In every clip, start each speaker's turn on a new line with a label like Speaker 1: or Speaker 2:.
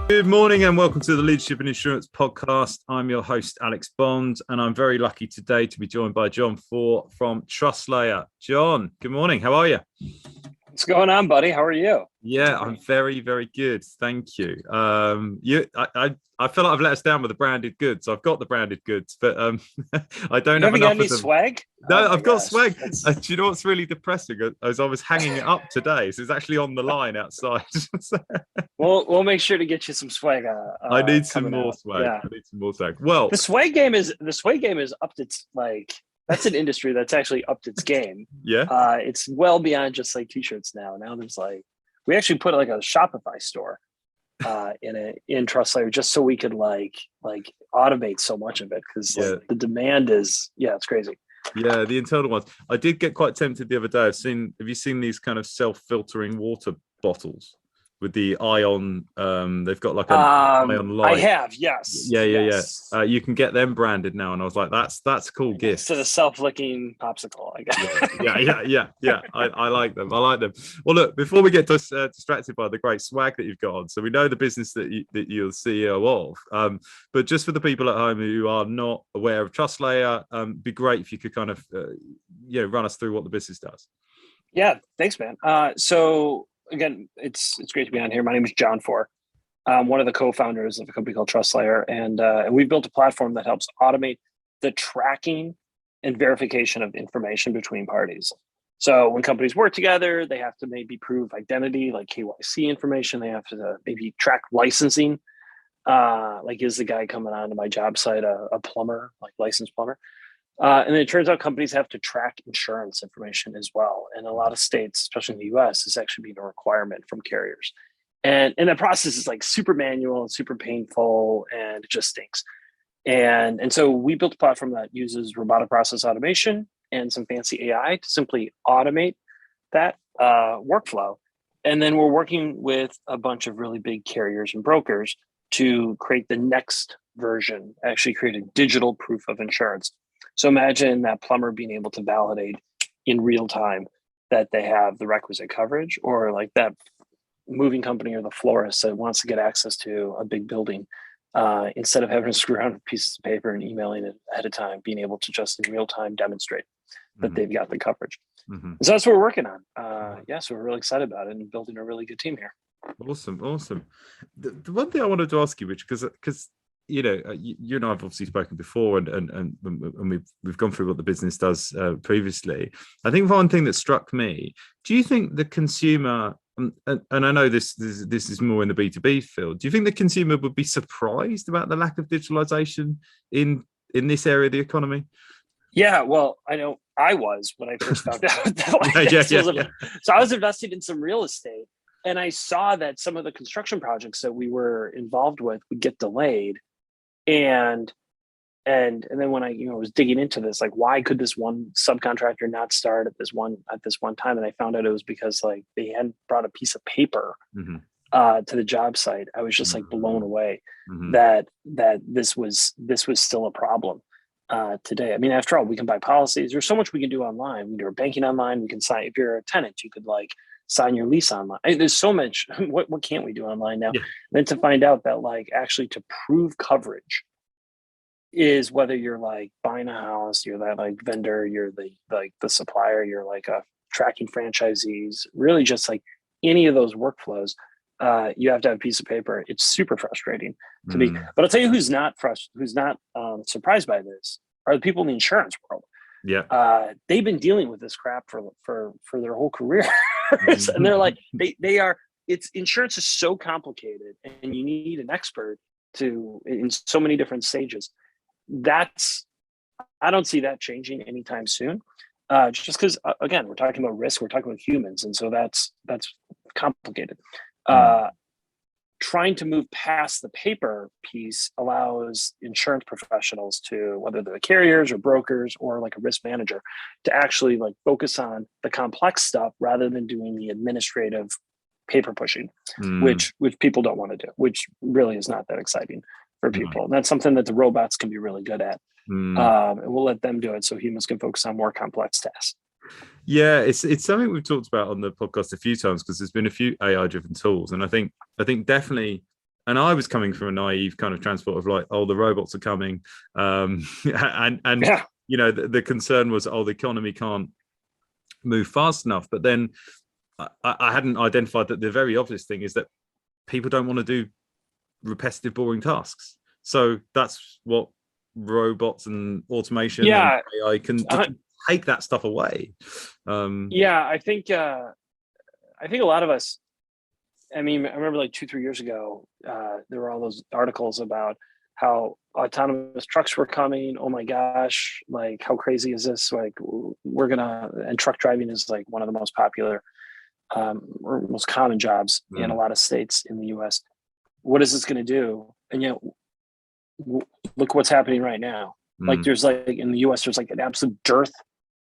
Speaker 1: Good morning and welcome to the Leadership and Insurance Podcast. I'm your host, Alex Bond, and I'm very lucky today to be joined by John Fohr from TrustLayer. John, good morning. How are you?
Speaker 2: What's going on, buddy? How are you?
Speaker 1: Yeah, I'm very, very good. Thank you. I feel like I've let us down with the branded goods. I've got the branded goods, but I don't have enough of them.
Speaker 2: Swag?
Speaker 1: No, I've got swag. Do you know what's really depressing? As I was hanging it up today, so it's actually on the line outside.
Speaker 2: We'll make sure to get you some swag.
Speaker 1: I need some more swag. Yeah. I need some more swag. Well,
Speaker 2: the swag game is up to that's an industry that's actually upped its game.
Speaker 1: Yeah.
Speaker 2: It's well beyond just like t-shirts now. Now there's we actually put like a Shopify store in TrustLayer just so we could like automate so much of it because the demand is it's crazy.
Speaker 1: Yeah, the internal ones. I did get quite tempted the other day. Have you seen these kind of self-filtering water bottles with the ion? They've got like an ion light.
Speaker 2: I have, yes.
Speaker 1: Yes. You can get them branded now, and I was like, that's a cool gift.
Speaker 2: To the self-licking popsicle, I guess.
Speaker 1: Yeah. I like them. Well, look, before we get distracted by the great swag that you've got on, so we know the business that you're CEO of, but just for the people at home who are not aware of TrustLayer, it'd be great if you could kind of run us through what the business does.
Speaker 2: Yeah, thanks, man. So again, it's great to be on here. My name is John Fohr. I'm one of the co-founders of a company called TrustLayer, and we've built a platform that helps automate the tracking and verification of information between parties. So when companies work together, they have to maybe prove identity, like KYC information. They have to maybe track licensing. Like, is the guy coming onto my job site a plumber, like licensed plumber? And then it turns out companies have to track insurance information as well. And a lot of states, especially in the US, is actually being a requirement from carriers. And the process is like super manual and super painful, and it just stinks. And so we built a platform that uses robotic process automation and some fancy AI to simply automate that workflow. And then we're working with a bunch of really big carriers and brokers to create the next version, actually create a digital proof of insurance. So imagine that plumber being able to validate in real time that they have the requisite coverage, or like that moving company or the florist that wants to get access to a big building, instead of having to screw around with pieces of paper and emailing it ahead of time, being able to just in real time demonstrate that they've got the coverage. Mm-hmm. So that's what we're working on. So we're really excited about it and building a really good team here.
Speaker 1: Awesome. The one thing I wanted to ask you, Rich, because you and I have obviously spoken before, and we've gone through what the business does previously. I think one thing that struck me: do you think the consumer, and I know this is more in the B2B field, do you think the consumer would be surprised about the lack of digitalization in this area of the economy?
Speaker 2: Yeah, well, I know I was when I first found out that. So I was investing in some real estate, and I saw that some of the construction projects that we were involved with would get delayed. And then when I was digging into this, like, why could this one subcontractor not start at this one time? And I found out it was because like they hadn't brought a piece of paper to the job site. I was just like blown away that this was still a problem today. I mean, after all, we can buy policies. There's so much we can do online. We can do our banking online. We can sign, if you're a tenant, you could like sign your lease online. There's so much. What can't we do online now? Yeah. Then to find out that like actually to prove coverage is whether you're like buying a house, you're that like vendor, you're the supplier, you're like a tracking franchisees, really just like any of those workflows, you have to have a piece of paper. It's super frustrating to me. But I'll tell you who's not surprised by this are the people in the insurance world.
Speaker 1: Yeah,
Speaker 2: they've been dealing with this crap for their whole career. And they're like, it's insurance is so complicated, and you need an expert in so many different stages. I don't see that changing anytime soon. Just because again, we're talking about risk, we're talking about humans, and so that's complicated. Trying to move past the paper piece allows insurance professionals to, whether they're the carriers or brokers or like a risk manager, to actually like focus on the complex stuff rather than doing the administrative paper pushing, which people don't want to do, which really is not that exciting for people. And that's something that the robots can be really good at. And we'll let them do it so humans can focus on more complex tasks.
Speaker 1: Yeah, it's something we've talked about on the podcast a few times, because there's been a few AI-driven tools, and I think definitely and I was coming from a naive kind of transport of like, oh, the robots are coming, and
Speaker 2: Yeah.
Speaker 1: you know, the concern was, oh, the economy can't move fast enough. But then I hadn't identified that the very obvious thing is that people don't want to do repetitive, boring tasks. So that's what robots and automation and AI can take that stuff away.
Speaker 2: I think a lot of us, I mean, I remember like 2-3 years ago, there were all those articles about how autonomous trucks were coming. Oh my gosh, like how crazy is this? Like and truck driving is like one of the most popular or most common jobs in a lot of states in the US. What is this going to do? And yet, look what's happening right now. Like there's like in the US, there's like an absolute dearth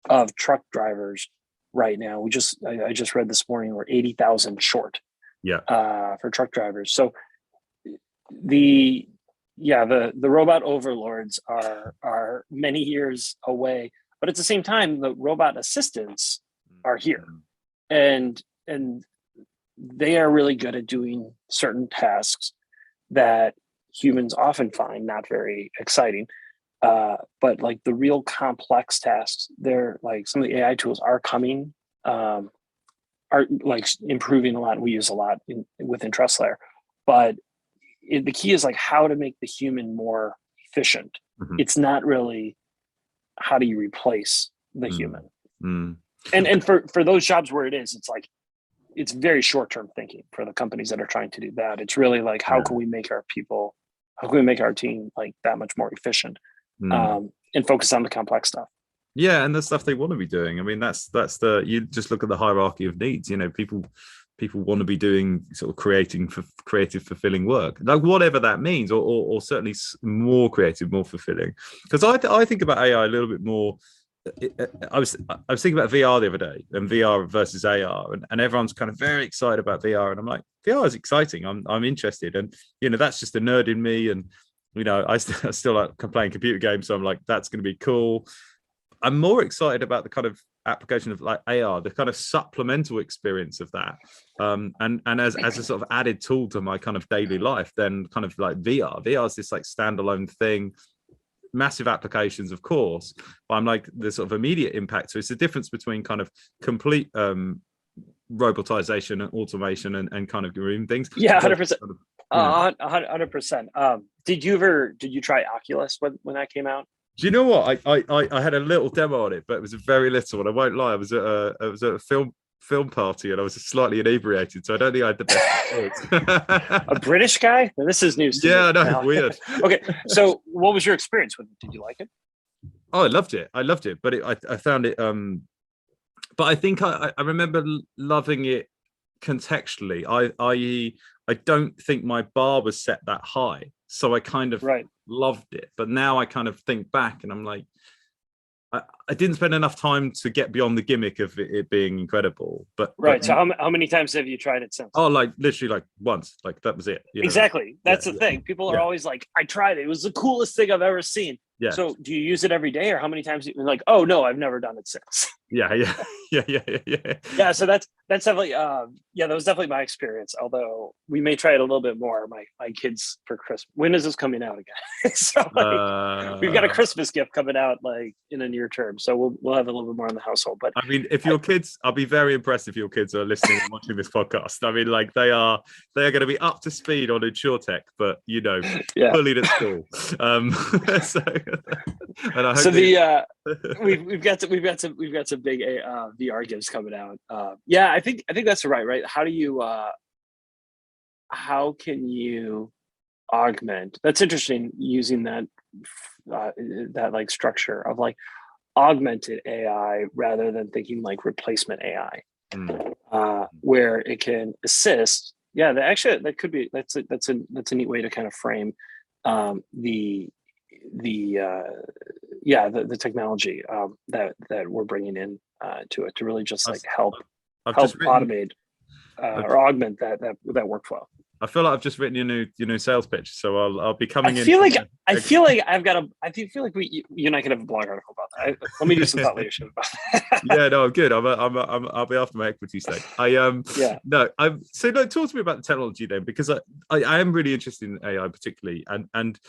Speaker 2: of truck drivers right now. I just read this morning we're 80,000 short. For truck drivers. So the robot overlords are many years away, but at the same time, the robot assistants are here, and they are really good at doing certain tasks that humans often find not very exciting. But like the real complex tasks, they're like some of the AI tools are coming. Are like improving a lot. We use a lot within TrustLayer, but the key is like how to make the human more efficient. It's not really how do you replace the human. And for those jobs where it is, it's like it's very short-term thinking for the companies that are trying to do that. It's really like how can we make our team like that much more efficient, and focus on the complex stuff.
Speaker 1: Yeah, and the stuff they want to be doing. I mean, that's the, you just look at the hierarchy of needs. You know, people want to be doing sort of creative, fulfilling work, like whatever that means, or certainly more creative, more fulfilling. Because I think about AI a little bit more. I was thinking about VR the other day, and VR versus AR, and everyone's kind of very excited about VR, and I'm like, VR is exciting. I'm interested, and you know, that's just a nerd in me, and you know, I still like playing computer games, so I'm like, that's going to be cool. I'm more excited about the kind of application of like AR, the kind of supplemental experience of that, and as a sort of added tool to my kind of daily life, then kind of like VR. VR is this like standalone thing, massive applications, of course, but I'm like the sort of immediate impact. So it's the difference between kind of complete robotization and automation and kind of doing things.
Speaker 2: Yeah, 100%. 100%. Did you try Oculus when that came out?
Speaker 1: Do you know what? I had a little demo on it, but it was a very little one. I won't lie. I was at a film party and I was slightly inebriated, so I don't think I had the best.
Speaker 2: A British guy? This is news to me.
Speaker 1: Yeah, no, weird.
Speaker 2: Okay, so what was your experience with it? Did you like it?
Speaker 1: Oh, I loved it, but I found it. But I think I remember loving it contextually. I don't think my bar was set that high, so I kind of loved it. But now I kind of think back and I'm like, I didn't spend enough time to get beyond the gimmick of it being incredible. But
Speaker 2: so how many times have you tried it since?
Speaker 1: Oh, like literally like once. Like that was it.
Speaker 2: Exactly. That's the thing. People are always like, I tried it. It was the coolest thing I've ever seen.
Speaker 1: Yeah.
Speaker 2: So do you use it every day, or how many times you're like, oh no, I've never done it since?
Speaker 1: Yeah.
Speaker 2: Yeah. So that's definitely that was definitely my experience. Although we may try it a little bit more. My kids for Christmas. When is this coming out again? So we've got a Christmas gift coming out like in a near term. So we'll have a little bit more in the household. But
Speaker 1: I mean, if your kids, I'll be very impressed if your kids are listening and watching this podcast. I mean, like they are going to be up to speed on InsurTech, but you know, bullied at school. So and I hope we've got some big VR gifts coming out. I think that's right. How can you augment? That's interesting, using that like structure of like augmented AI rather than thinking like replacement AI, where it can assist. Yeah, that could be that's a neat way to kind of frame the technology that we're bringing in to it to really just like help automate or augment that workflow. I feel like I've just written your new sales pitch, so I'll be coming
Speaker 2: I
Speaker 1: in.
Speaker 2: feel like I feel like you and I could have a blog article about that. Let me do some thought leadership about that.
Speaker 1: Yeah, no, I'm good. I'll be after my equity stake.
Speaker 2: Yeah.
Speaker 1: No, I'm so no. Talk to me about the technology then, because I am really interested in AI particularly, and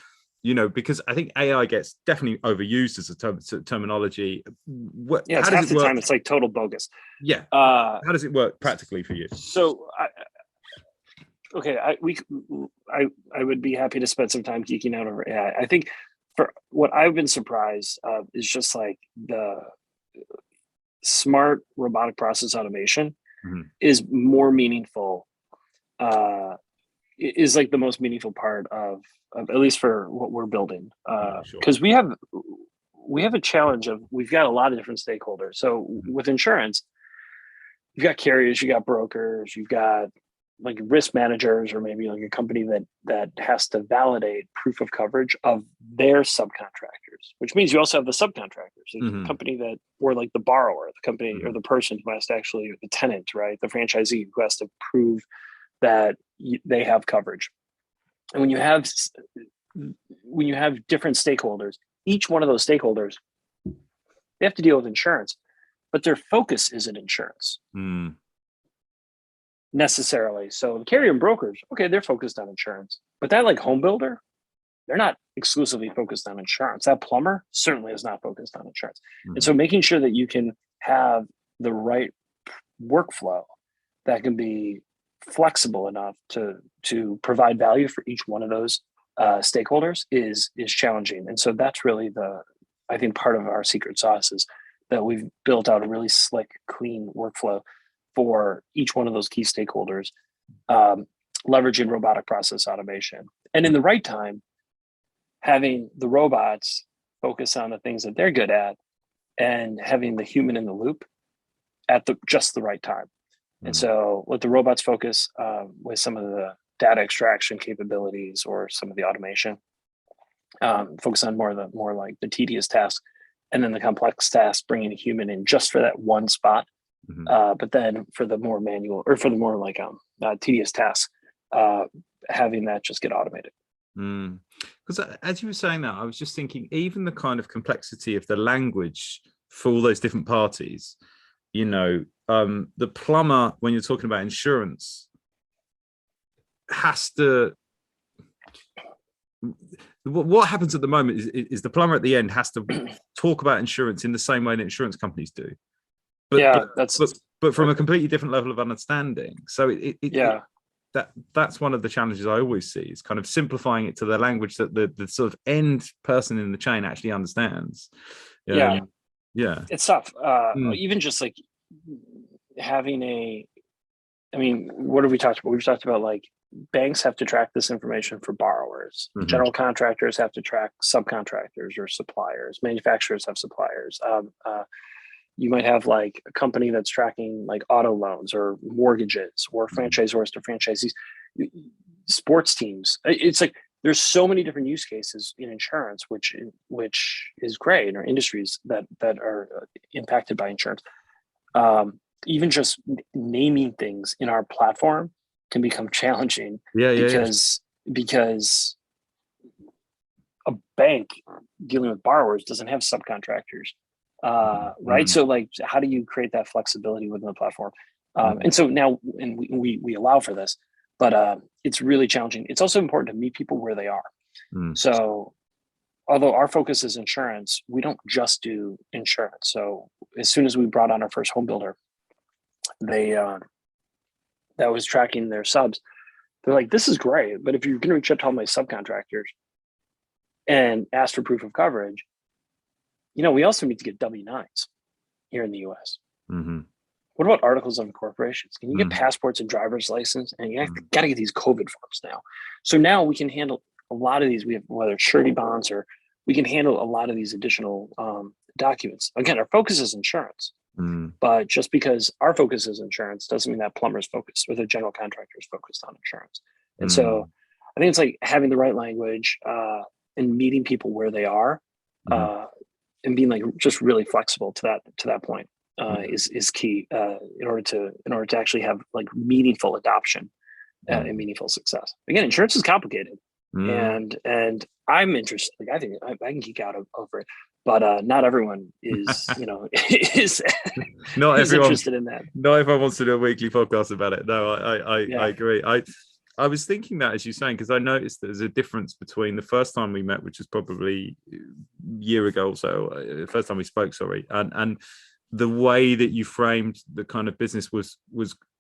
Speaker 1: because I think AI gets definitely overused as a terminology.
Speaker 2: Yeah, it's half the time it's like total bogus.
Speaker 1: Yeah. How does it work practically for you?
Speaker 2: So I would be happy to spend some time geeking out over AI. I think for what I've been surprised is just like the smart robotic process automation is more meaningful. Is like the most meaningful part of at least for what we're building. Because we have a challenge of we've got a lot of different stakeholders. So with insurance, you've got carriers, you got brokers, you've got like risk managers, or maybe like a company that has to validate proof of coverage of their subcontractors, which means you also have the subcontractors, the company that, or like the borrower, the company or the person who has to actually, the tenant, right? The franchisee who has to prove that they have coverage. And when you have different stakeholders, each one of those stakeholders, they have to deal with insurance, but their focus isn't insurance. Necessarily. So the carrier and brokers, okay, they're focused on insurance, but that like home builder, they're not exclusively focused on insurance. That plumber certainly is not focused on insurance. And so making sure that you can have the right workflow that can be flexible enough to provide value for each one of those stakeholders is challenging. And so that's really I think part of our secret sauce is that we've built out a really slick, clean workflow for each one of those key stakeholders, leveraging robotic process automation. And in the right time, having the robots focus on the things that they're good at and having the human in the loop at just the right time. And so let the robots focus with some of the data extraction capabilities or some of the automation, focus on more like the tedious tasks, and then the complex tasks, bringing a human in just for that one spot. But then for the more manual or for the more like tedious tasks, having that just get automated.
Speaker 1: Because as you were saying that, I was just thinking, even the kind of complexity of the language for all those different parties, the plumber, when you're talking about insurance, has to, what happens at the moment is the plumber at the end has to talk about insurance in the same way that insurance companies do. But from a completely different level of understanding. So that's one of the challenges I always see, is kind of simplifying it to the language that the sort of end person in the chain actually understands. It's tough.
Speaker 2: Even just like having what have we talked about? We've talked about like banks have to track this information for borrowers. General contractors have to track subcontractors or suppliers. Manufacturers have suppliers. You might have like a company that's tracking like auto loans or mortgages, or franchisors to franchisees, sports teams. It's like there's so many different use cases in insurance, which is great, or industries that are impacted by insurance. Even just naming things in our platform can become challenging. Because a bank dealing with borrowers doesn't have subcontractors. Right. So like, how do you create that flexibility within the platform? And so now, and we allow for this, but it's really challenging. It's also important to meet people where they are. So although our focus is insurance, we don't just do insurance. So as soon as we brought on our first home builder, that was tracking their subs, they're like, this is great, but if you're going to reach out to all my subcontractors and ask for proof of coverage, we also need to get W-9s here in the US. What about articles of incorporations? Can you get passports and driver's license? And you got to get these COVID forms now. So now we can handle a lot of these. We have, whether it's surety bonds, or we can handle a lot of these additional documents. Again, our focus is insurance. But just because our focus is insurance doesn't mean that plumber's focused or the general contractor's focused on insurance. And so I think it's like having the right language and meeting people where they are. And being like just really flexible to that point is key in order to actually have like meaningful adoption and meaningful success. Again, insurance is complicated, and I'm interested. Like, I think I can geek out over it, but not everyone is, is
Speaker 1: not
Speaker 2: is
Speaker 1: everyone
Speaker 2: interested in that.
Speaker 1: Not everyone wants to do a weekly podcast about it. No, I agree. I was thinking that as you're saying, because I noticed there's a difference between the first time we met, which was probably a year ago or so, the first time we spoke, sorry, and the way that you framed the kind of business was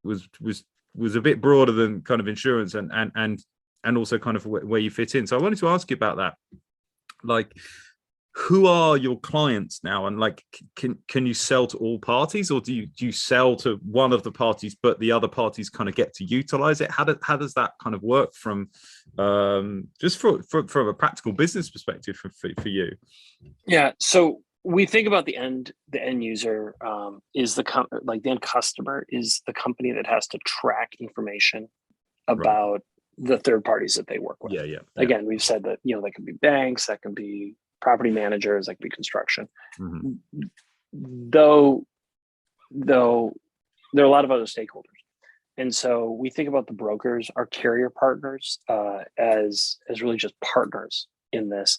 Speaker 1: a bit broader than kind of insurance and also kind of where you fit in. So I wanted to ask you about that. Like, who are your clients now, and like, can you sell to all parties, or do you sell to one of the parties but the other parties kind of get to utilize it? How does that kind of work from just from a practical business perspective for you?
Speaker 2: Yeah, so we think about the end user is the end customer is the company that has to track information about the third parties that they work with.
Speaker 1: Yeah.
Speaker 2: Again, we've said that, that can be banks, that can be property managers, that can be construction. Though there are a lot of other stakeholders. And so we think about the brokers, our carrier partners, as really just partners in this.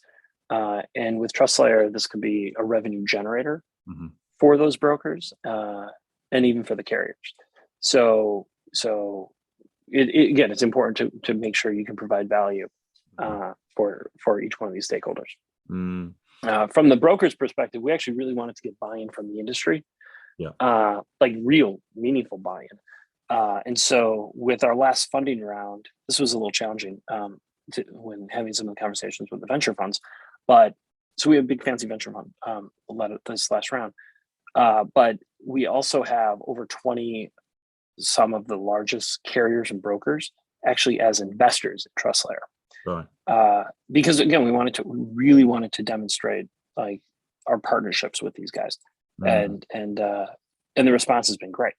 Speaker 2: And with TrustLayer, this could be a revenue generator for those brokers, and even for the carriers. So again, it's important to make sure you can provide value for each one of these stakeholders. From the broker's perspective, we actually really wanted to get buy-in from the industry, like real meaningful buy-in. And so with our last funding round, this was a little challenging when having some of the conversations with the venture funds. But so we have a big fancy venture fund led this last round. But we also have over 20 some of the largest carriers and brokers actually as investors in TrustLayer. Right. Because again, we really wanted to demonstrate like our partnerships with these guys, and the response has been great.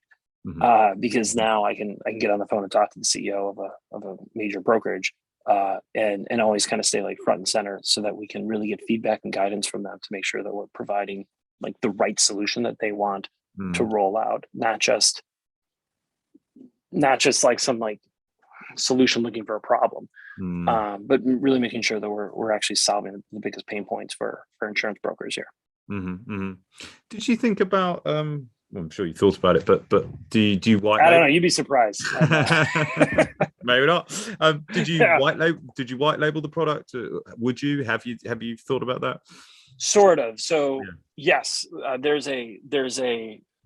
Speaker 2: Because now I can get on the phone and talk to the CEO of a major brokerage, and always kind of stay like front and center, so that we can really get feedback and guidance from them to make sure that we're providing like the right solution that they want to roll out, not just like some like solution looking for a problem, but really making sure that we're actually solving the biggest pain points for insurance brokers here.
Speaker 1: Did you think about well, I'm sure you thought about it, but do you white label?
Speaker 2: I don't know, you'd be surprised.
Speaker 1: Maybe not. Did you white label the product? Would you have you thought about that?
Speaker 2: Sort of. So yes, there's a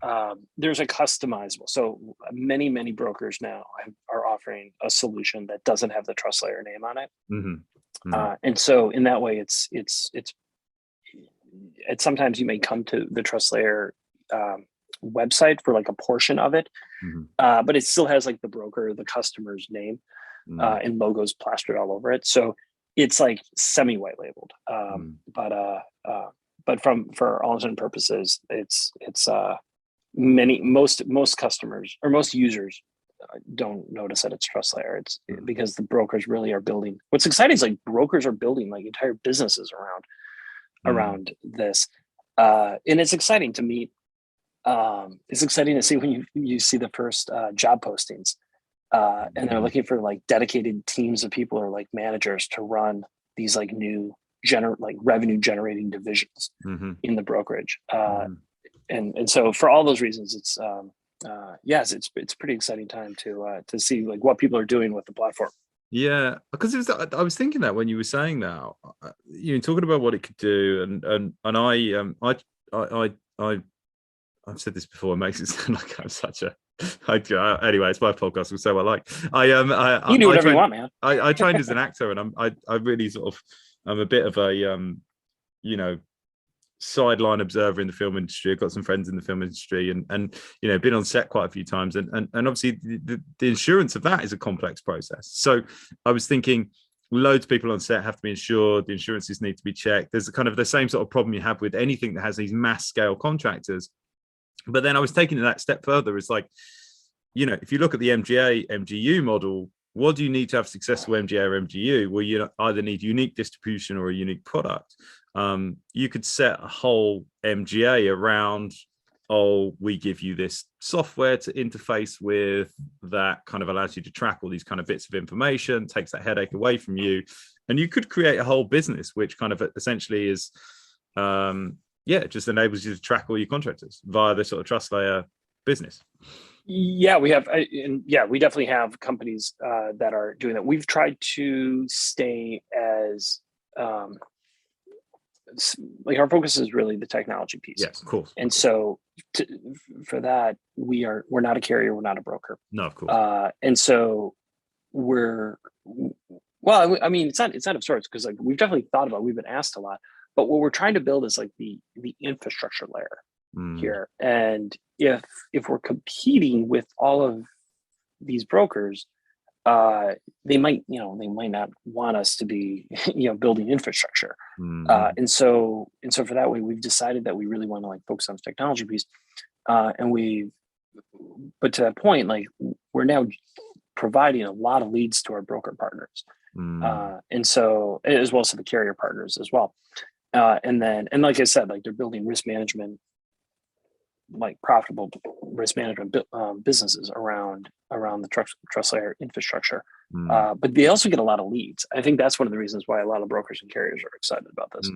Speaker 2: customizable. So many brokers now are offering a solution that doesn't have the TrustLayer name on it. And so in that way, it's sometimes you may come to the TrustLayer website for like a portion of it, but it still has like the broker, the customer's name, and logos plastered all over it. So it's like semi white labeled. But for all intents and purposes, it's most customers or most users don't notice that it's TrustLayer. It's because the brokers really are building. What's exciting is like brokers are building like entire businesses around this, and it's exciting to meet. It's exciting to see when you see the first job postings, and they're looking for like dedicated teams of people or like managers to run these like new revenue generating divisions in the brokerage. And so for all those reasons, it's it's pretty exciting time to see like what people are doing with the platform.
Speaker 1: Yeah, because I was thinking that when you were saying that, talking about what it could do, and I've said this before. It makes it sound like I'm such a. Anyway, it's my podcast. We'll say what I like.
Speaker 2: You do whatever you want, man.
Speaker 1: I trained as an actor, and I really sort of I'm a bit of a sideline observer in the film industry. I've got some friends in the film industry, and been on set quite a few times, and obviously the insurance of that is a complex process. So I was thinking, loads of people on set have to be insured. The insurances need to be checked. There's kind of the same sort of problem you have with anything that has these mass scale contractors. But then I was taking it that step further. It's like, if you look at the MGA, MGU model, what do you need to have successful MGA or MGU? Well, you either need unique distribution or a unique product. You could set a whole MGA around oh, we give you this software to interface with that kind of allows you to track all these kind of bits of information, takes that headache away from you. And you could create a whole business, which kind of essentially is, just enables you to track all your contractors via the sort of TrustLayer business.
Speaker 2: Yeah, we have, we definitely have companies that are doing that. We've tried to stay as like our focus is really the technology piece.
Speaker 1: Yes, of course.
Speaker 2: And so for that, we're not a carrier, we're not a broker.
Speaker 1: No, of course.
Speaker 2: And so I mean, it's not of sorts, because like we've definitely thought about, we've been asked a lot, but what we're trying to build is like the infrastructure layer here. And if we're competing with all of these brokers, they might not want us to be, building infrastructure. And so for that way, we've decided that we really want to like focus on the technology piece. But to that point, like we're now providing a lot of leads to our broker partners. And so, as well as to the carrier partners as well. And like I said, like they're building risk management, like profitable risk management businesses around the TrustLayer infrastructure. But they also get a lot of leads. I think that's one of the reasons why a lot of brokers and carriers are excited about this.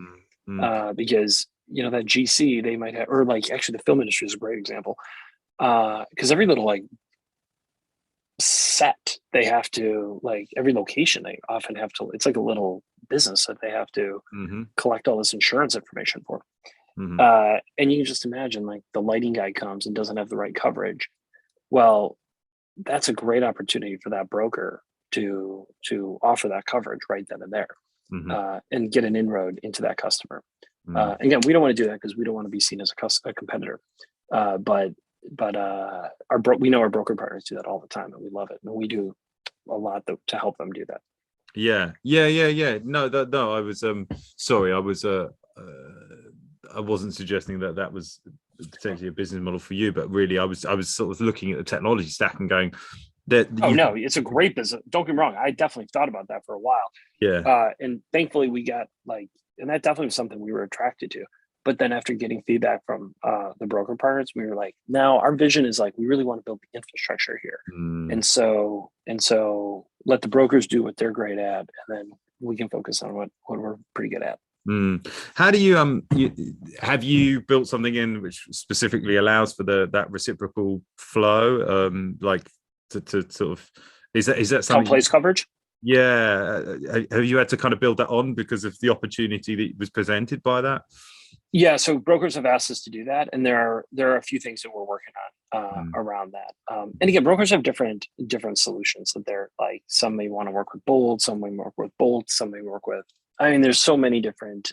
Speaker 2: Because, that GC they might have, or like actually the film industry is a great example. Because every little like set they have to, like every location they often have to, it's like a little business that they have to collect all this insurance information for. And you can just imagine like the lighting guy comes and doesn't have the right coverage. Well, that's a great opportunity for that broker to offer that coverage right then and there, and get an inroad into that customer. Again, we don't want to do that because we don't want to be seen as a competitor. But we know our broker partners do that all the time, and we love it, and we do a lot to help them do that.
Speaker 1: Yeah. No, I was sorry, I wasn't suggesting that was potentially a business model for you, but really I was sort of looking at the technology stack and going that.
Speaker 2: No, it's a great business. Don't get me wrong. I definitely thought about that for a while.
Speaker 1: Yeah.
Speaker 2: And thankfully we got and that definitely was something we were attracted to. But then after getting feedback from the broker partners, we were like, now our vision is like, we really want to build the infrastructure here. And so let the brokers do what they're great at, and then we can focus on what we're pretty good at.
Speaker 1: How do you have you built something in which specifically allows for that reciprocal flow, like to sort of is that something
Speaker 2: place coverage?
Speaker 1: Yeah. Have you had to kind of build that on because of the opportunity that was presented by that?
Speaker 2: Yeah, so brokers have asked us to do that, and there are a few things that we're working on around that. And again, brokers have different solutions that they're like. Some may want to work with Bold, some may work with Bolt, some may work with. I mean, there's so many different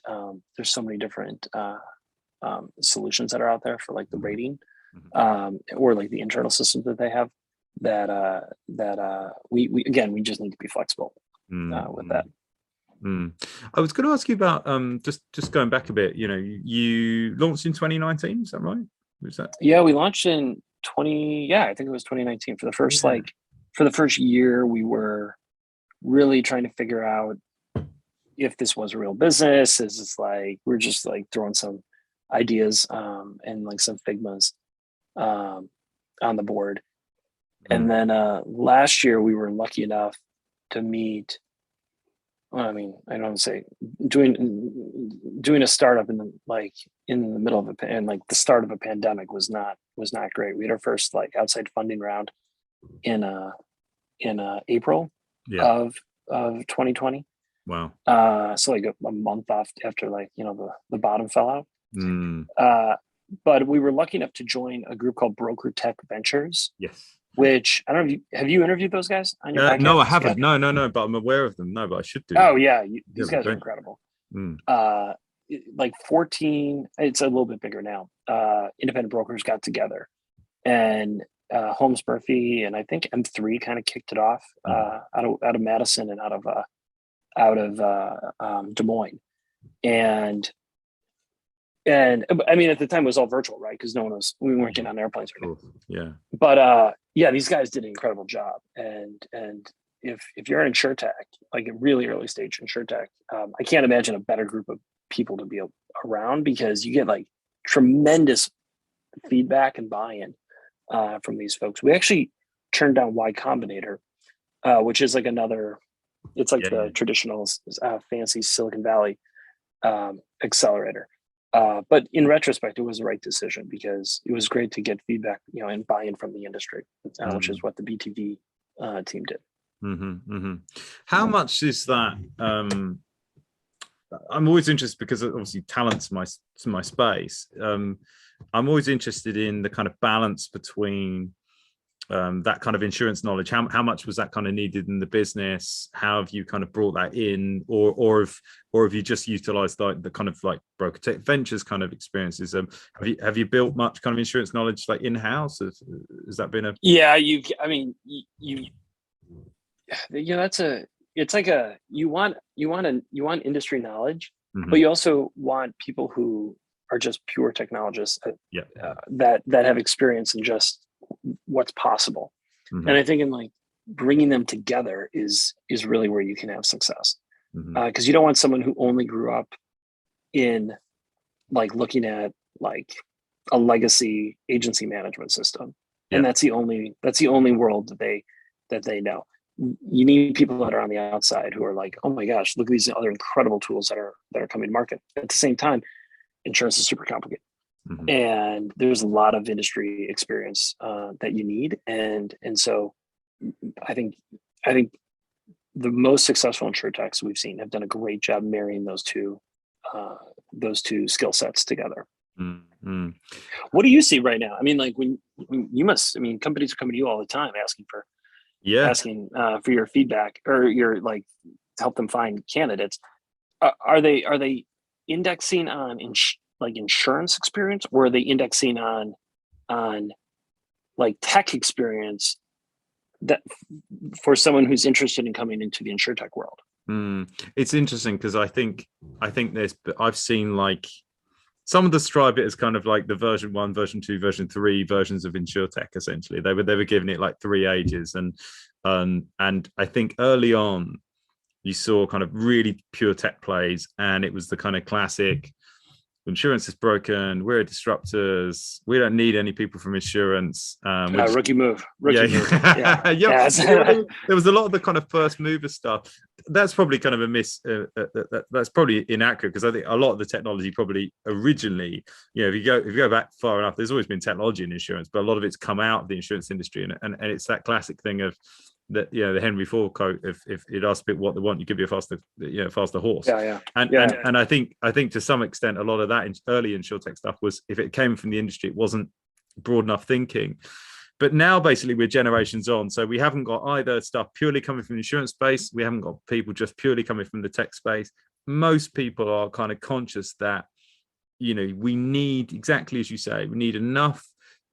Speaker 2: solutions that are out there for like the rating, or like the internal systems that they have. We just need to be flexible with that.
Speaker 1: I was going to ask you about just going back a bit. You launched in 2019, is that right? Was that?
Speaker 2: Yeah, we launched in I think it was 2019 for the first for the first year. We were really trying to figure out if this was a real business. Is this like we're just like throwing some ideas and like some Figmas on the board. And then last year we were lucky enough to meet. Well, I mean, I don't say doing a startup in the middle of the start of a pandemic was not great. We had our first like outside funding round in April of 2020.
Speaker 1: Wow.
Speaker 2: So like a month off after the bottom fell out. But we were lucky enough to join a group called Broker Tech Ventures.
Speaker 1: Yes.
Speaker 2: Which I don't know. Have you interviewed those guys on your podcast?
Speaker 1: No, I haven't. No, but I'm aware of them. No, but I should do.
Speaker 2: Oh yeah, these guys are incredible. 14. It's a little bit bigger now. Independent brokers got together, and Holmes Murphy and I think M3 kind of kicked it off out of Madison and out of Des Moines, and I mean at the time it was all virtual, right? Because we weren't getting on airplanes.
Speaker 1: Yeah.
Speaker 2: But these guys did an incredible job, and if you're an insurtech, like a really early stage insurtech, I can't imagine a better group of people to be around, because you get like tremendous feedback and buy-in from these folks. We actually turned down Y Combinator, which is like another, it's like the traditional fancy Silicon Valley accelerator. But in retrospect, it was the right decision because it was great to get feedback, and buy-in from the industry, which is what the BTV team did.
Speaker 1: How much is that? I'm always interested because obviously talent's my space. I'm always interested in the kind of balance between that kind of insurance knowledge. How much was that kind of needed in the business? How have you kind of brought that in, or have you just utilized the kind of like broker tech ventures kind of experiences? Have you built much kind of insurance knowledge like in-house? Has that been a it's like you want industry knowledge, but you also want people who are just pure technologists that have experience in just what's possible. And I think in like bringing them together is really where you can have success, because you don't want someone who only grew up in like looking at like a legacy agency management system, and that's the only world that they know. You need people that are on the outside who are like, oh my gosh, look at these other incredible tools that are coming to market. At the same time, insurance is super complicated. And there's a lot of industry experience that you need. And so I think the most successful insurtechs we've seen have done a great job marrying those two skill sets together. What do you see right now? I mean, like when companies are coming to you all the time asking for your feedback or your like to help them find candidates. Are they indexing on like insurance experience, or are they indexing on like tech experience that for someone who's interested in coming into the insurtech world? It's interesting because I think I've seen like some of describe it as kind of like the version 1, version 2, version 3 versions of insurtech. Essentially, they were giving it like 3 ages, and I think early on you saw kind of really pure tech plays, and it was the kind of classic insurance is broken, we're disruptors, we don't need any people from insurance.
Speaker 2: Rookie move.
Speaker 1: There was a lot of the kind of first mover stuff. That's probably kind of a that's probably inaccurate, because I think a lot of the technology probably originally, if you go back far enough, there's always been technology in insurance, but a lot of it's come out of the insurance industry, and it's that classic thing of that, the Henry Ford quote, if it asks people what they want, you give you a faster horse. And I think to some extent a lot of that in early insurtech stuff was, if it came from the industry, it wasn't broad enough thinking. But now basically we're generations on, so we haven't got either stuff purely coming from the insurance space, we haven't got people just purely coming from the tech space. Most people are kind of conscious that we need, exactly as you say, we need enough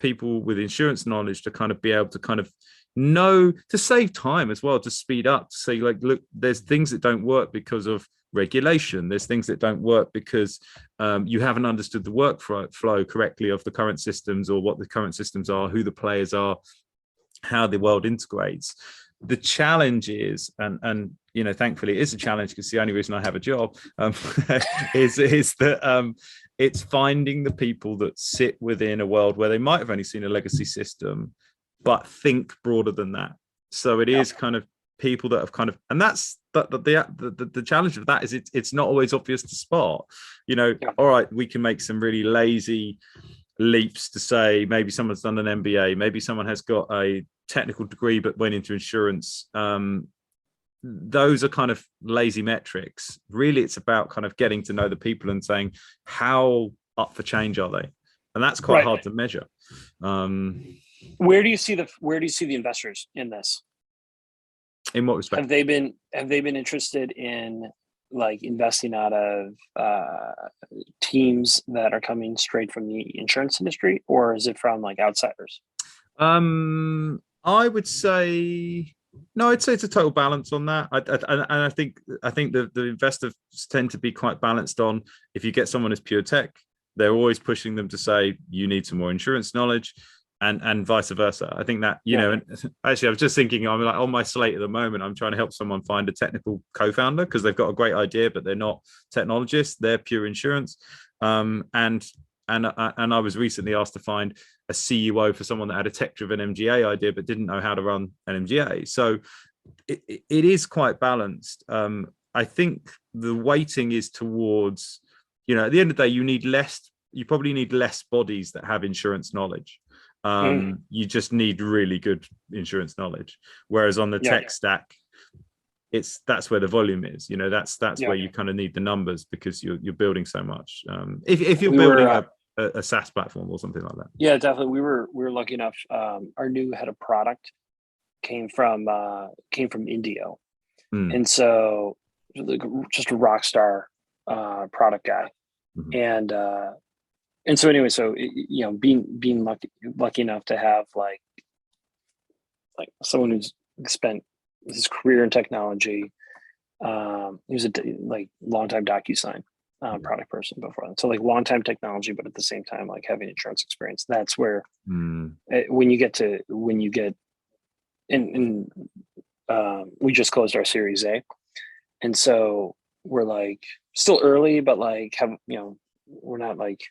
Speaker 1: people with insurance knowledge to kind of be able to kind of know, to save time as well, to speed up, to say, like, look, there's things that don't work because of regulation, there's things that don't work because you haven't understood the workflow correctly of the current systems, or what the current systems are, who the players are, how the world integrates. The challenge is, and thankfully it is a challenge, because the only reason I have a job is that it's finding the people that sit within a world where they might have only seen a legacy system, but think broader than that. So it is kind of people that have kind of, and that's the challenge of that is it's not always obvious to spot. All right, we can make some really lazy leaps to say maybe someone's done an MBA, maybe someone has got a technical degree but went into insurance. Those are kind of lazy metrics. Really, it's about kind of getting to know the people and saying, how up for change are they? And that's quite hard to measure.
Speaker 2: Where do you see the investors in this?
Speaker 1: In what respect?
Speaker 2: Have they been interested in like investing out of teams that are coming straight from the insurance industry, or is it from like outsiders?
Speaker 1: I would say no. I'd say it's a total balance on that. I think the investors tend to be quite balanced on, if you get someone who's pure tech, they're always pushing them to say you need some more insurance knowledge. And vice versa. I think that, and actually I was just thinking, I'm like on my slate at the moment, I'm trying to help someone find a technical co-founder, because they've got a great idea, but they're not technologists, they're pure insurance. And I was recently asked to find a CUO for someone that had a tech-driven MGA idea but didn't know how to run an MGA. So it is quite balanced. I think the weighting is towards, at the end of the day, you probably need less bodies that have insurance knowledge. You just need really good insurance knowledge. Whereas on the tech stack, that's where the volume is. That's where you kind of need the numbers, because you're building so much. If you're building a SaaS platform or something like that.
Speaker 2: Yeah, definitely. We were lucky enough. Our new head of product came from India, and so just a rock star product guy. And so anyway, so being lucky enough to have like someone who's spent his career in technology. He was a longtime DocuSign product person before that. So like long-time technology, but at the same time, like having insurance experience. That's where when you get and we just closed our Series A. And so we're like still early, but like we're not like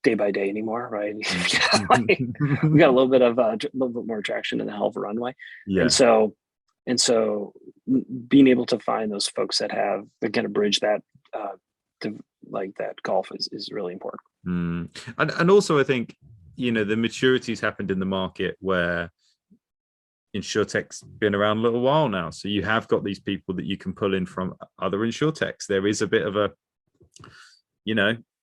Speaker 2: day by day anymore, right? We got a little bit more traction and a hell of a runway. Yeah. And so being able to find those folks that kind of bridge that that gulf is really important.
Speaker 1: And also I think, the maturity's happened in the market where insurtech's been around a little while now. So you have got these people that you can pull in from other insurtechs. There is a bit of a,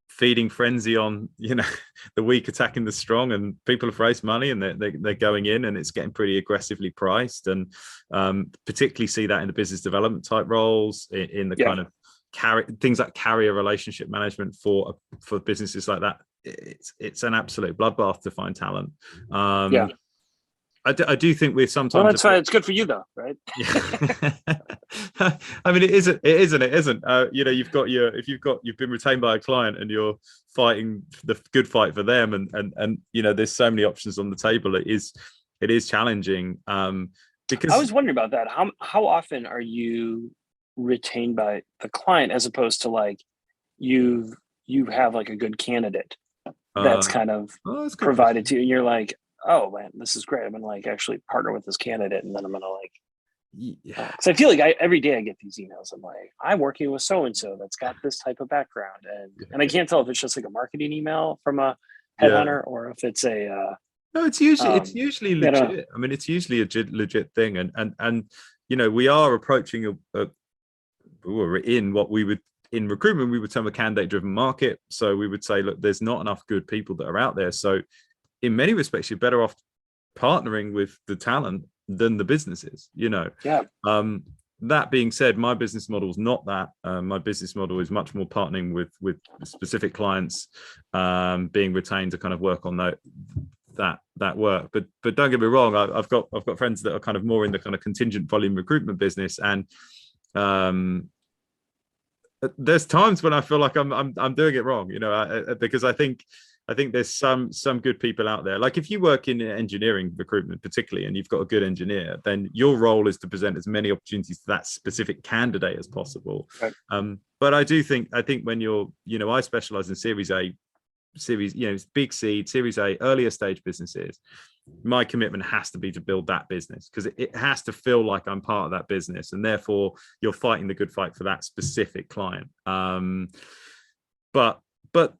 Speaker 1: feeding frenzy on, the weak attacking the strong, and people have raised money and they're going in, and it's getting pretty aggressively priced. And particularly see that in the business development type roles, in the kind of things like carrier relationship management for businesses like that. It's an absolute bloodbath to find talent. I do think we're sometimes.
Speaker 2: Well, that's fine. It's good for you, though, right?
Speaker 1: I mean, it isn't. You've been retained by a client and you're fighting the good fight for them, and there's so many options on the table. It is challenging. Because
Speaker 2: I was wondering about that. How often are you retained by the client as opposed to like you have like a good candidate that's kind of provided to you, and you're like, oh man, this is great. I'm gonna like actually partner with this candidate, and then I'm gonna like, because I feel like every day I get these emails. I'm like, I'm working with so and so that's got this type of background, and I can't tell if it's just like a marketing email from a headhunter or if it's a.
Speaker 1: No, it's usually legit. I mean, it's usually a legit thing, and we are approaching we're in what we would. In recruitment, we would term a candidate-driven market. So we would say, look, there's not enough good people that are out there. So in many respects, you're better off partnering with the talent than the businesses, That being said, my business model is not that. My business model is much more partnering with specific clients, being retained to kind of work on that work. But don't get me wrong, I've got friends that are kind of more in the kind of contingent volume recruitment business, and there's times when I feel like I'm doing it wrong, because I think there's some good people out there. Like if you work in engineering recruitment particularly, and you've got a good engineer, then your role is to present as many opportunities to that specific candidate as possible. Right. But I think when you're, I specialize in Series A, big seed, Series A, earlier stage businesses. My commitment has to be to build that business, because it has to feel like I'm part of that business, and therefore you're fighting the good fight for that specific client. But both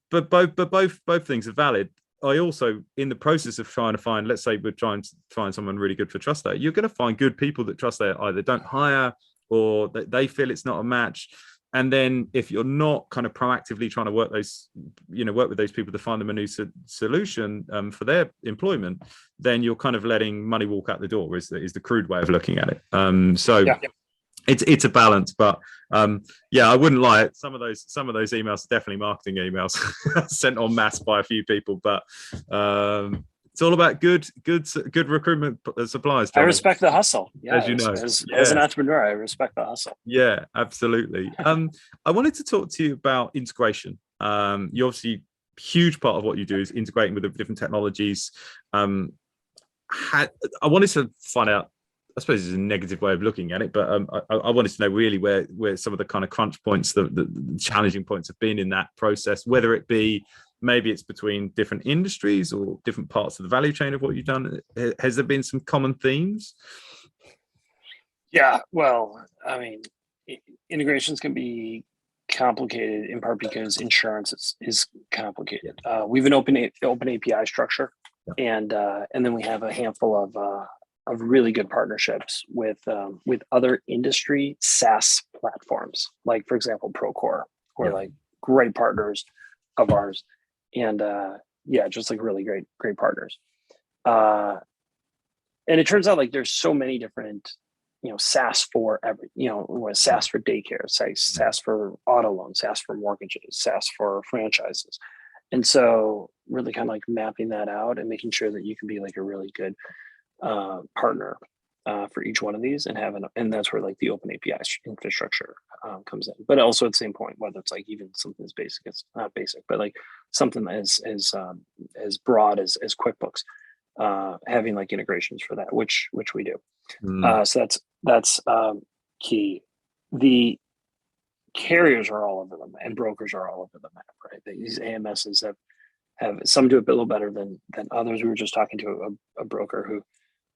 Speaker 1: things are valid. I also, in the process of trying to find, let's say we're trying to find someone really good for TrustLayer, you're going to find good people that TrustLayer either don't hire or that they feel it's not a match. And then if you're not kind of proactively trying to work with those people to find them a new solution for their employment, then you're kind of letting money walk out the door is the crude way of looking at it. It's a balance, but I wouldn't lie. Some of those emails are definitely marketing emails sent en masse by a few people, but it's all about good recruitment suppliers.
Speaker 2: I respect the hustle. Yeah,
Speaker 1: as you know,
Speaker 2: as an entrepreneur, I respect the hustle.
Speaker 1: Yeah, absolutely. I wanted to talk to you about integration. You obviously, huge part of what you do is integrating with the different technologies. I wanted to find out, I suppose it's a negative way of looking at it, but I wanted to know really where some of the kind of crunch points, the challenging points have been in that process, whether it be maybe it's between different industries or different parts of the value chain of what you've done. Has there been some common themes?
Speaker 2: Yeah, well, I mean, integrations can be complicated in part because insurance is complicated. We have an open API structure, and then we have a handful of really good partnerships with other industry SaaS platforms, like for example Procore, or like great partners of ours, and just like really great partners. And it turns out like there's so many different, SaaS for every, SaaS for daycare, SaaS for auto loans, SaaS for mortgages, SaaS for franchises. And so really kind of like mapping that out and making sure that you can be like a really good partner for each one of these, and that's where like the open API infrastructure comes in. But also at the same point, whether it's like even something as basic, it's not basic, but like something as broad as QuickBooks, having like integrations for that, which we do. So that's key. The carriers are all over them, and brokers are all over the map, right? These AMSs have some do it a little better than others. We were just talking to a broker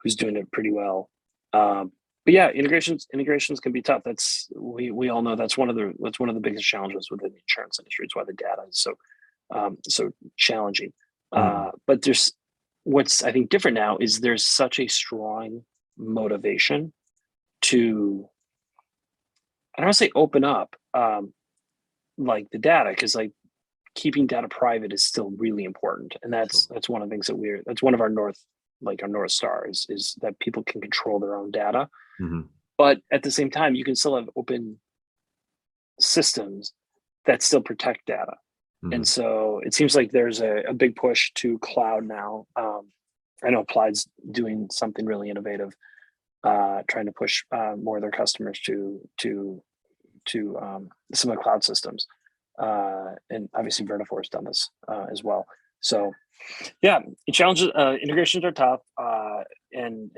Speaker 2: who's doing it pretty well. But yeah, integrations can be tough. We all know that's one of the biggest challenges within the insurance industry. It's why the data is so challenging. But what's I think different now is there's such a strong motivation to, I don't want to say open up like the data, because like keeping data private is still really important, and that's one of the things that's one of our North Star is that people can control their own data. But at the same time, you can still have open systems that still protect data. And so it seems like there's a big push to cloud now. I know Applied's doing something really innovative, trying to push more of their customers to some of the cloud systems. And obviously Vertifor's done this as well. So yeah, challenges, integrations are tough, and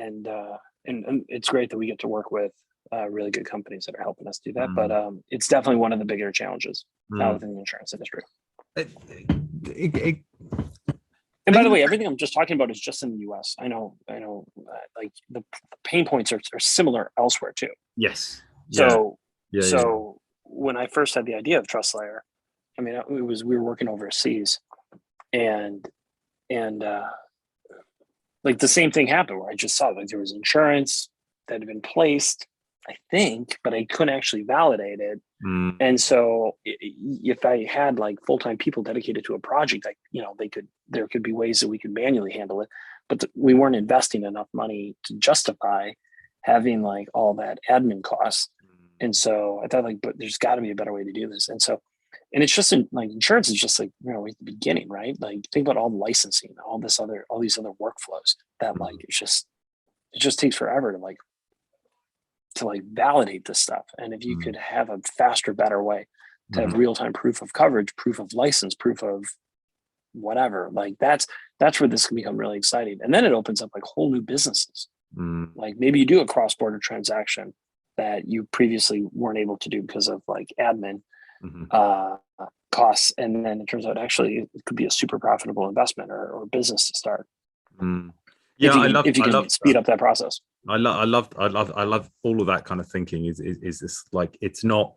Speaker 2: it's great that we get to work with really good companies that are helping us do that. But it's definitely one of the bigger challenges within the insurance industry. And by the way, everything I'm just talking about is just in the US. I know, like the pain points are similar elsewhere too.
Speaker 1: Yes.
Speaker 2: So when I first had the idea of TrustLayer, I mean, we were working overseas, and like the same thing happened where I just saw like there was insurance that had been placed, I think, but I couldn't actually validate it. And so if I had like full-time people dedicated to a project, like, there could be ways that we could manually handle it, but we weren't investing enough money to justify having like all that admin costs. And so I thought like, but there's got to be a better way to do this. And it's just like insurance is just like, at the beginning, right? Like think about all the licensing, all these other workflows that like, it just takes forever to validate this stuff. And if you could have a faster, better way to have real-time proof of coverage, proof of license, proof of whatever, like that's where this can become really exciting. And then it opens up like whole new businesses. Like maybe you do a cross-border transaction that you previously weren't able to do because of like admin costs. And then it turns out actually it could be a super profitable investment or business to start. If you can speed up that process.
Speaker 1: I love all of that kind of thinking. Is this like, it's not,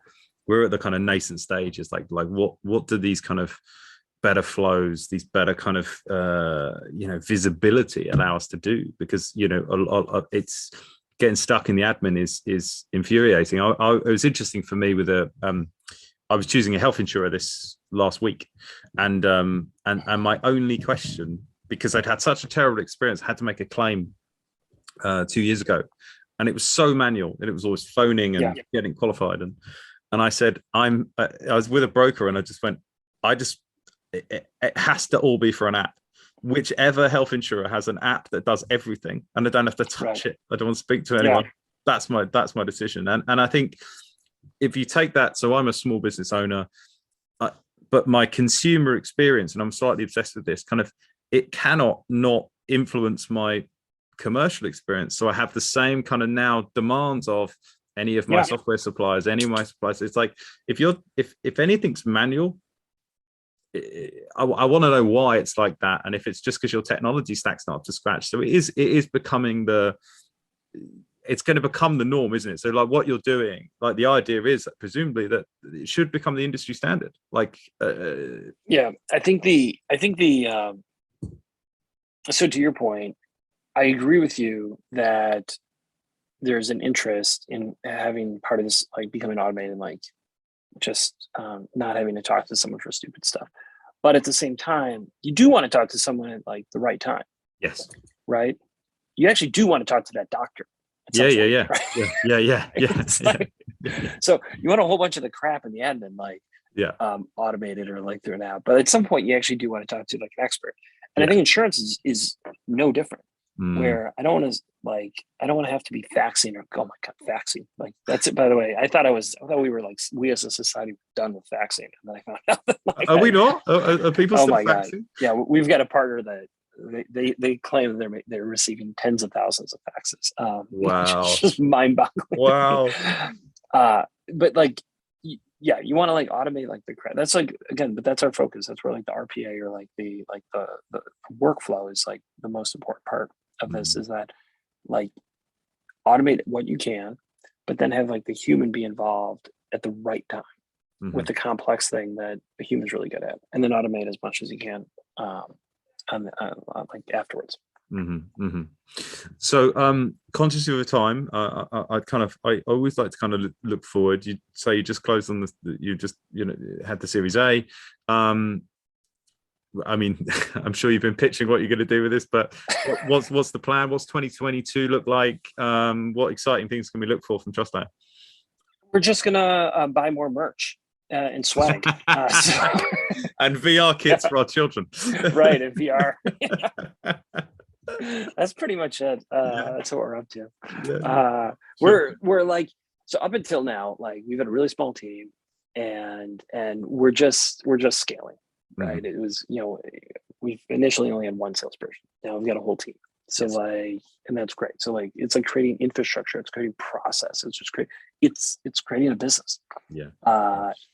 Speaker 1: we're at the kind of nascent stage. It's like what do these kind of better flows, these better kind of visibility allow us to do? Because it's getting stuck in the admin is infuriating. It was interesting for me with I was choosing a health insurer this last week, and my only question, because I'd had such a terrible experience, I had to make a claim 2 years ago, and it was so manual, and it was always phoning and getting qualified, and I said I was with a broker, and I just went, it has to all be for an app. Whichever health insurer has an app that does everything, and I don't have to touch it, I don't want to speak to anyone. That's my decision. And I think if you take that, so I'm a small business owner, but my consumer experience, and I'm slightly obsessed with this, kind of, it cannot not influence my commercial experience. So I have the same kind of now demands of any of my software suppliers, any of my suppliers. It's like if anything's manual, I want to know why it's like that, and if it's just because your technology stack's not up to scratch. So it is becoming it's going to become the norm, isn't it? So like what you're doing, like the idea is that presumably that it should become the industry standard. Like
Speaker 2: yeah, I think so to your point, I agree with you that there's an interest in having part of this like becoming automated, like just not having to talk to someone for stupid stuff. But at the same time, you do want to talk to someone at like the right time.
Speaker 1: yes,
Speaker 2: right? You actually do want to talk to that doctor.
Speaker 1: Yeah.
Speaker 2: Like, so you want a whole bunch of the crap in the admin, like automated or like through an app. But at some point, you actually do want to talk to like an expert. And I think insurance is no different. Where I don't want to have to be faxing or oh my god, faxing. Like that's it. By the way, I thought we were like we as a society were done with faxing, and then I found out that like,
Speaker 1: are we not? Are people still faxing?
Speaker 2: God. Yeah, we've got a partner that they claim they're receiving tens of thousands of faxes.
Speaker 1: Wow,
Speaker 2: it's just mind-boggling.
Speaker 1: Wow.
Speaker 2: But like, yeah, you want to like automate like the that's like again, but that's our focus. That's where like the RPA or like the workflow is like the most important part of this is that like automate what you can, but then have like the human be involved at the right time with the complex thing that the human's really good at, and then automate as much as you can like afterwards.
Speaker 1: So conscious of the time, I always like to kind of look forward. You say you just closed on you just had the Series A. I mean, I'm sure you've been pitching what you're going to do with this, but what's the plan? What's 2022 look like? What exciting things can we look for from TrustLayer?
Speaker 2: We're just gonna buy more merch and swag
Speaker 1: and VR kits for our children.
Speaker 2: Right, and VR. That's pretty much it. That's what we're up to. We're like, so up until now, like we've had a really small team, and we're just scaling. Right. It was, we've initially only had one salesperson. Now we've got a whole team. So like, and that's great. So like, it's like creating infrastructure. It's creating process. It's just it's creating a business. Yeah.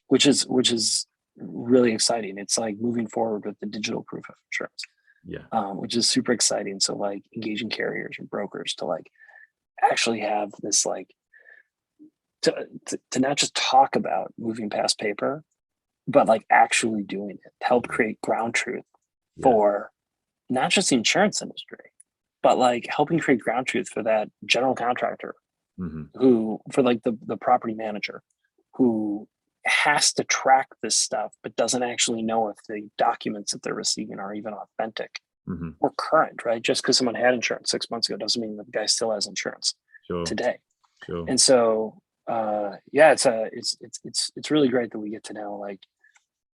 Speaker 2: Which is really exciting. It's like moving forward with the digital proof of insurance. Yeah. Which is super exciting. So like engaging carriers and brokers to like actually have this like to not just talk about moving past paper, but like actually doing it to help create ground truth for not just the insurance industry, but like helping create ground truth for that general contractor who, for like the property manager who has to track this stuff, but doesn't actually know if the documents that they're receiving are even authentic or current, right? Just because someone had insurance 6 months ago doesn't mean that the guy still has insurance today. And so, it's really great that we get to now like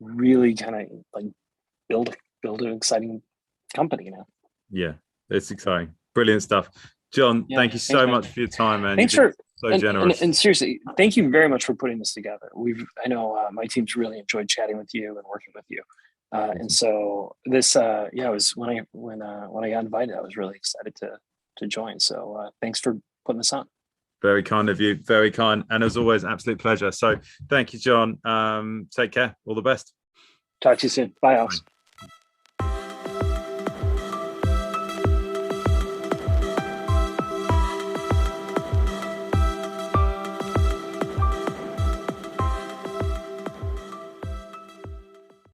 Speaker 2: really kind of like build an exciting company now. Yeah,
Speaker 1: it's exciting. Brilliant stuff. John, thank you so much for your time, man.
Speaker 2: Thanks for
Speaker 1: so generous.
Speaker 2: And seriously, thank you very much for putting this together. I know my team's really enjoyed chatting with you and working with you. And so this it was when I got invited, I was really excited to join. So thanks for putting this on.
Speaker 1: Very kind of you, very kind. And as always, absolute pleasure. So thank you, John. Take care. All the best.
Speaker 2: Talk to you soon. Bye, Alex. Bye.